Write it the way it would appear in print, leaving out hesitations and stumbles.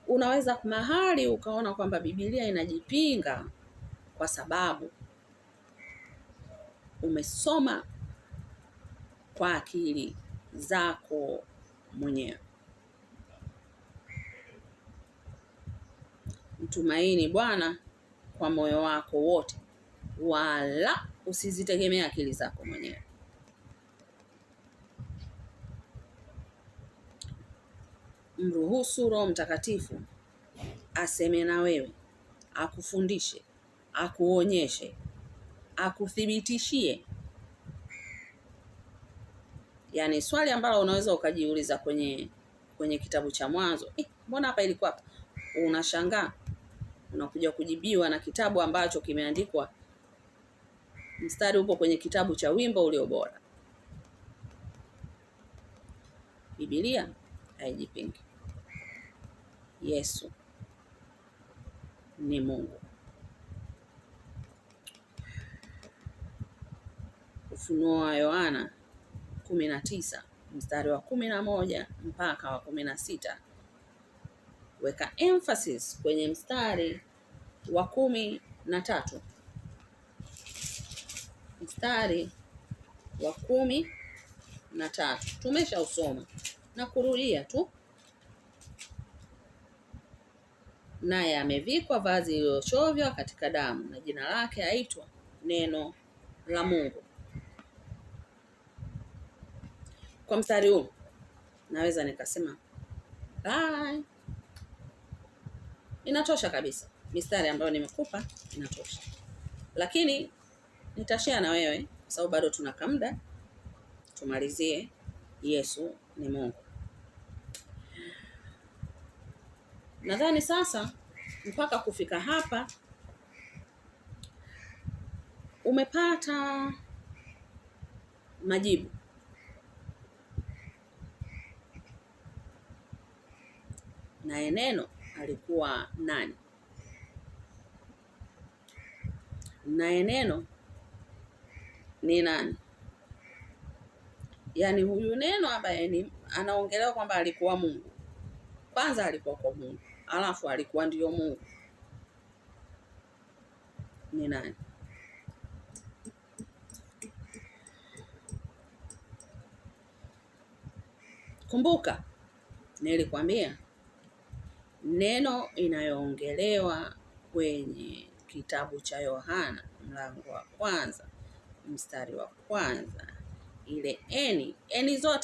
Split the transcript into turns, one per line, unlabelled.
unaweza mahali ukaona kwamba Biblia inajipinga kwa sababu umesoma kwa akili zako mwenyewe. Mtumaini Bwana kwa moyo wako wote, wala usizitegemee akili zako mwenyewe. Mruhusu Roho Mtakatifu aseme na wewe, akufundishe, akuonyeshe, akuthibitishie. Yaani swali ambalo unaweza ukajiuliza kwenye kitabu cha Mwanzo, mbona hapa ilikuwa hapa? Unashangaa, unakuja kujibiwa na kitabu ambacho kimeandikwa, mstari upo kwenye kitabu cha Wimbo Ulio Bora. Biblia haijipingi. Yesu ni Mungu. Ufunuo wa Yohana 19 mstari wa 11 mpaka wa 16. Weka emphasis kwenye mstari wa 13. Mstari wa 13 tumesha usoma na kurudia tu. Naye amevikwa vazi lililochovya katika damu, na jina lake aitwa Neno la Mungu. Kwa mstari huu naweza nikasema bye. Inatosha kabisa. Mistari ambayo nimekupa inatosha. Lakini nitashare na wewe kwa sababu bado tuna muda tumalizie Yesu ni Mungu. Nadhani sasa mpaka kufika hapa umepata majibu. Na neno alikuwa nani? Na neno ni nani? Yaani huyu neno ambaye anaongelewa kwamba alikuwa Mungu. Kwanza alikuwa kwa Mungu, alafu alikuwa ndio Mungu. Ni nani? Kumbuka nilikwambia neno inayoongelewa kwenye kitabu cha Yohana mlango wa 1 mstari wa 1, ile eni zote